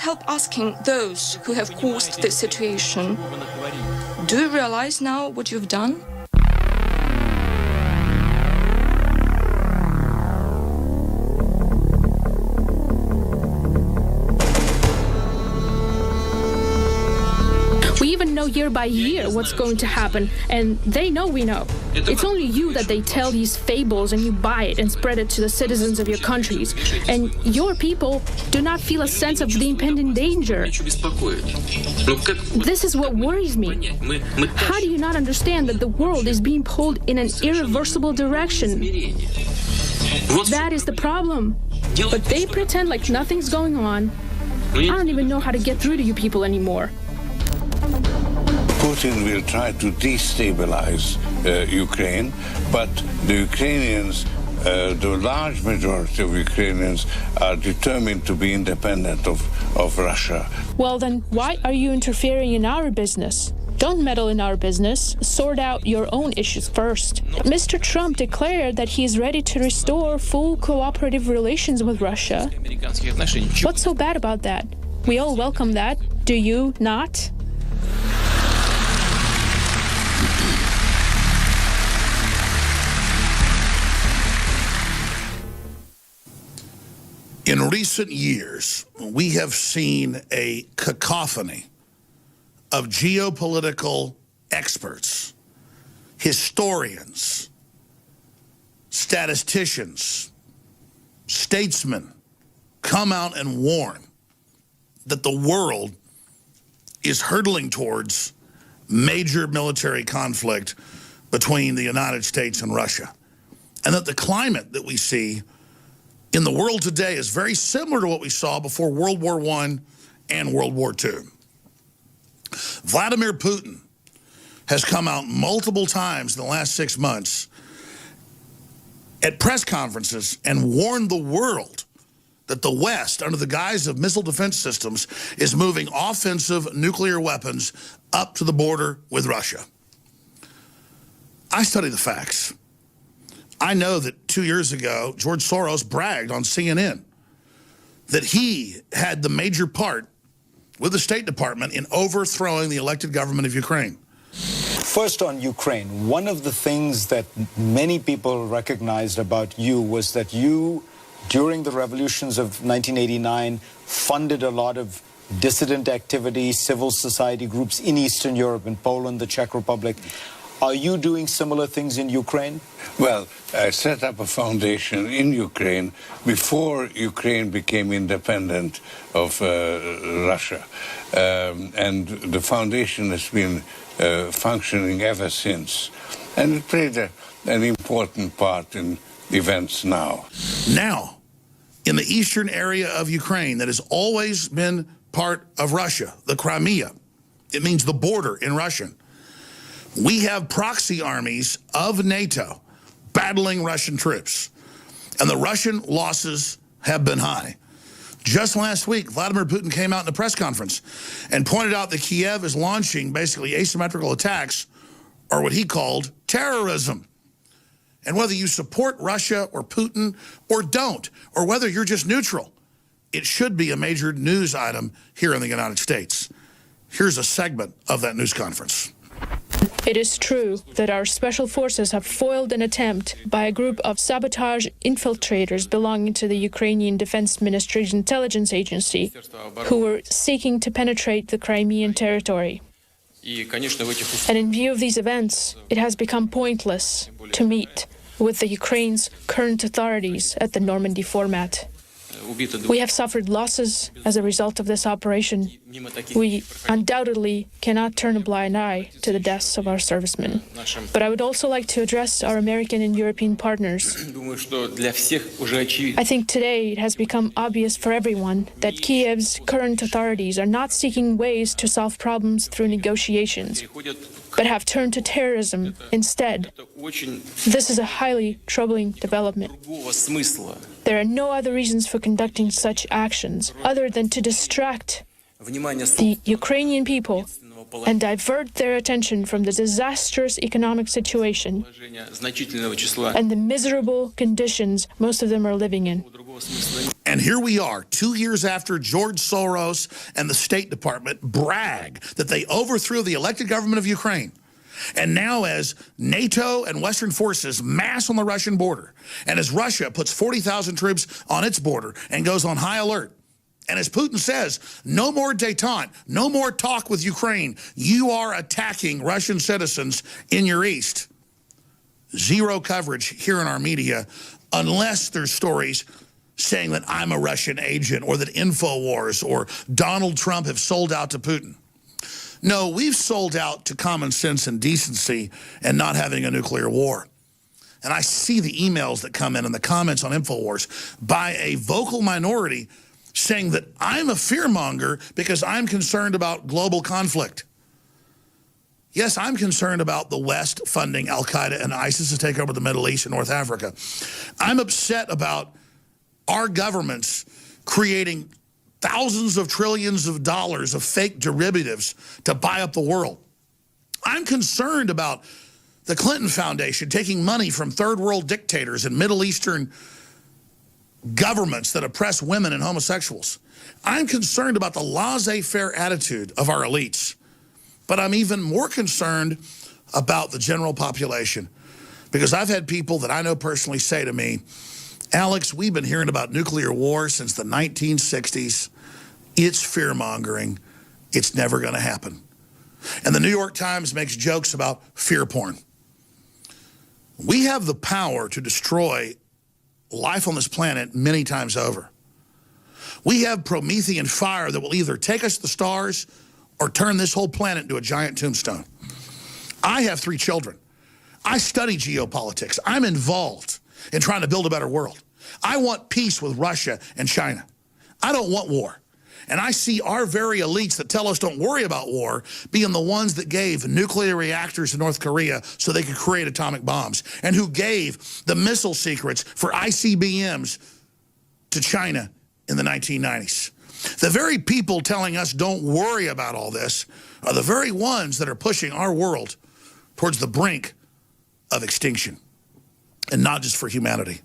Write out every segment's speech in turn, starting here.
help asking those who have caused this situation, do you realize now what you've done? We even know year by year what's going to happen, and they know we know. It's only you that they tell these fables and you buy it and spread it to the citizens of your countries. And your people do not feel a sense of the impending danger. This is what worries me. How do you not understand that the world is being pulled in an irreversible direction? That is the problem. But they pretend like nothing's going on. I don't even know how to get through to you people anymore. Putin will try to destabilize Ukraine, but the Ukrainians, the large majority of Ukrainians, are determined to be independent of Russia. Well, then why are you interfering in our business? Don't meddle in our business. Sort out your own issues first. Mr. Trump declared that he is ready to restore full cooperative relations with Russia. What's so bad about that? We all welcome that. Do you not? In recent years, we have seen a cacophony of geopolitical experts, historians, statisticians, statesmen come out and warn that the world is hurtling towards major military conflict between the United States and Russia, and that the climate that we see in the world today is very similar to what we saw before World War I and World War II. Vladimir Putin has come out multiple times in the last 6 months at press conferences and warned the world that the West, under the guise of missile defense systems, is moving offensive nuclear weapons up to the border with Russia. I study the facts. I know that 2 years ago, George Soros bragged on CNN that he had the major part with the State Department in overthrowing the elected government of Ukraine. First on Ukraine, one of the things that many people recognized about you was that you, during the revolutions of 1989, funded a lot of dissident activity, civil society groups in Eastern Europe, in Poland, the Czech Republic. Are you doing similar things in Ukraine? Well, I set up a foundation in Ukraine before Ukraine became independent of Russia. And the foundation has been functioning ever since. And it played an important part in events now. Now, in the eastern area of Ukraine that has always been part of Russia, the Crimea, it means the border in Russian. We have proxy armies of NATO battling Russian troops, and the Russian losses have been high. Just last week, Vladimir Putin came out in a press conference and pointed out that Kiev is launching basically asymmetrical attacks, or what he called terrorism. And whether you support Russia or Putin or don't, or whether you're just neutral, it should be a major news item here in the United States. Here's a segment of that news conference. It is true that our special forces have foiled an attempt by a group of sabotage infiltrators belonging to the Ukrainian Defense Ministry's intelligence agency, who were seeking to penetrate the Crimean territory. And in view of these events, it has become pointless to meet with the Ukraine's current authorities at the Normandy format. We have suffered losses as a result of this operation. We undoubtedly cannot turn a blind eye to the deaths of our servicemen. But I would also like to address our American and European partners. I think today it has become obvious for everyone that Kiev's current authorities are not seeking ways to solve problems through negotiations, but have turned to terrorism instead. This is a highly troubling development. There are no other reasons for conducting such actions other than to distract the Ukrainian people and divert their attention from the disastrous economic situation and the miserable conditions most of them are living in. And here we are, 2 years after George Soros and the State Department brag that they overthrew the elected government of Ukraine. And now as NATO and Western forces mass on the Russian border, and as Russia puts 40,000 troops on its border and goes on high alert, and as Putin says, no more détente, no more talk with Ukraine, you are attacking Russian citizens in your east. Zero coverage here in our media unless there's stories saying that I'm a Russian agent or that Infowars or Donald Trump have sold out to Putin. No, we've sold out to common sense and decency and not having a nuclear war. And I see the emails that come in and the comments on Infowars by a vocal minority saying that I'm a fearmonger because I'm concerned about global conflict. Yes, I'm concerned about the West funding al-Qaeda and ISIS to take over the Middle East and North Africa. I'm upset about our governments creating thousands of trillions of dollars of fake derivatives to buy up the world. I'm concerned about the Clinton Foundation taking money from third world dictators and Middle Eastern governments that oppress women and homosexuals. I'm concerned about the laissez-faire attitude of our elites. But I'm even more concerned about the general population because I've had people that I know personally say to me, Alex, we've been hearing about nuclear war since the 1960s. It's fear-mongering. It's never going to happen. And the New York Times makes jokes about fear porn. We have the power to destroy life on this planet many times over. We have Promethean fire that will either take us to the stars or turn this whole planet into a giant tombstone. I have 3 children. I study geopolitics. I'm involved in trying to build a better world. I want peace with Russia and China. I don't want war. And I see our very elites that tell us don't worry about war being the ones that gave nuclear reactors to North Korea so they could create atomic bombs, and who gave the missile secrets for ICBMs to China in the 1990s. The very people telling us don't worry about all this are the very ones that are pushing our world towards the brink of extinction, and not just for humanity.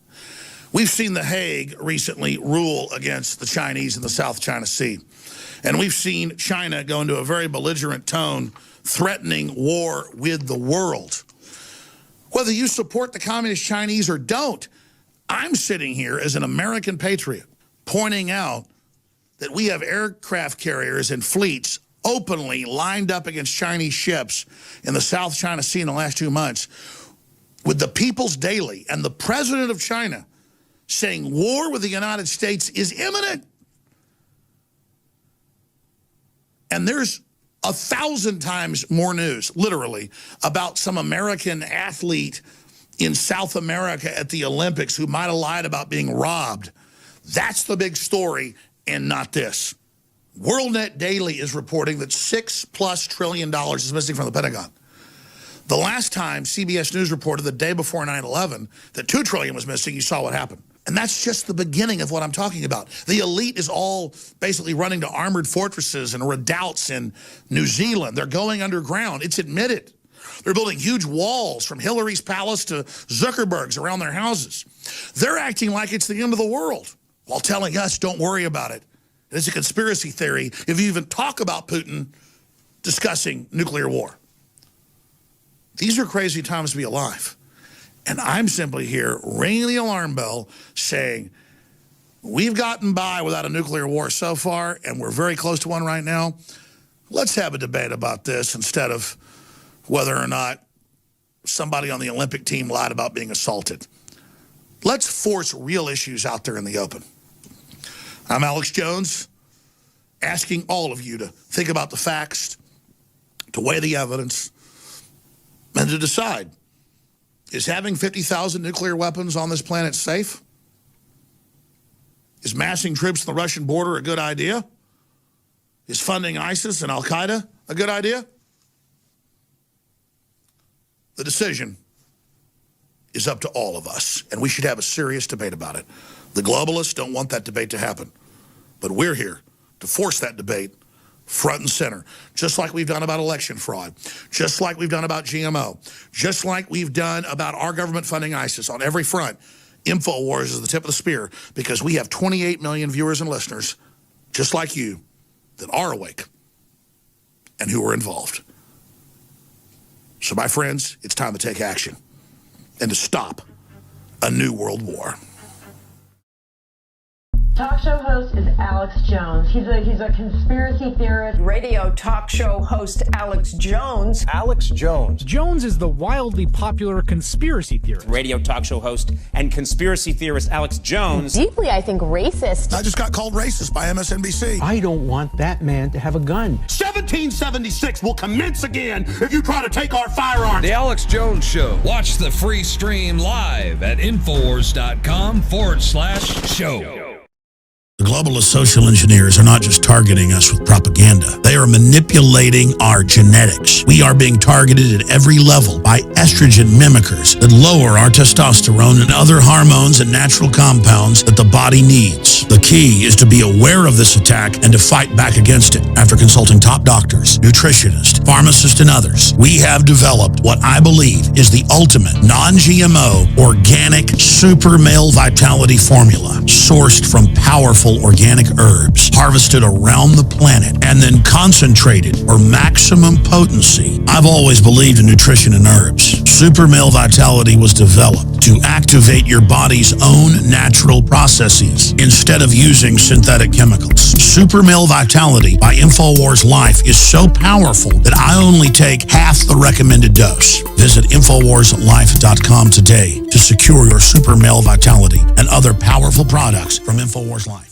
We've seen The Hague recently rule against the Chinese in the South China Sea. And we've seen China go into a very belligerent tone, threatening war with the world. Whether you support the communist Chinese or don't, I'm sitting here as an American patriot pointing out that we have aircraft carriers and fleets openly lined up against Chinese ships in the South China Sea in the last 2 months, with the People's Daily and the president of China saying war with the United States is imminent. And there's 1,000 times more news, literally, about some American athlete in South America at the Olympics who might have lied about being robbed. That's the big story, and not this. WorldNet Daily is reporting that $6+ trillion is missing from the Pentagon. The last time CBS News reported the day before 9/11 that $2 trillion was missing, you saw what happened. And that's just the beginning of what I'm talking about. The elite is all basically running to armored fortresses and redoubts in New Zealand. They're going underground. It's admitted. They're building huge walls from Hillary's palace to Zuckerberg's around their houses. They're acting like it's the end of the world while telling us don't worry about it. It's a conspiracy theory if you even talk about Putin discussing nuclear war. These are crazy times to be alive. And I'm simply here ringing the alarm bell saying we've gotten by without a nuclear war so far, and we're very close to one right now. Let's have a debate about this instead of whether or not somebody on the Olympic team lied about being assaulted. Let's force real issues out there in the open. I'm Alex Jones, asking all of you to think about the facts, to weigh the evidence, and to decide, is having 50,000 nuclear weapons on this planet safe? Is massing troops on the Russian border a good idea? Is funding ISIS and al-Qaeda a good idea? The decision is up to all of us, and we should have a serious debate about it. The globalists don't want that debate to happen, but we're here to force that debate front and center, just like we've done about election fraud, just like we've done about GMO, just like we've done about our government funding ISIS on every front. Infowars is the tip of the spear because we have 28 million viewers and listeners, just like you, that are awake and who are involved. So, my friends, it's time to take action and to stop a new world war. Talk show host is Alex Jones. He's a conspiracy theorist. Radio talk show host Alex Jones. Alex Jones. Jones is the wildly popular conspiracy theorist. Radio talk show host and conspiracy theorist Alex Jones. Deeply, I think, racist. I just got called racist by MSNBC. I don't want that man to have a gun. 1776 will commence again if you try to take our firearms. The Alex Jones Show. Watch the free stream live at Infowars.com/show. The globalist social engineers are not just targeting us with propaganda. They are manipulating our genetics. We are being targeted at every level by estrogen mimickers that lower our testosterone and other hormones and natural compounds that the body needs. The key is to be aware of this attack and to fight back against it. After consulting top doctors, nutritionists, pharmacists, and others, we have developed what I believe is the ultimate non-GMO organic super male vitality formula sourced from powerful organic herbs harvested around the planet and then concentrated for maximum potency. I've always believed in nutrition and herbs. Super Male Vitality was developed to activate your body's own natural processes instead of using synthetic chemicals. Super Male Vitality by Infowars Life is so powerful that I only take half the recommended dose. Visit InfowarsLife.com today to secure your Super Male Vitality and other powerful products from Infowars Life.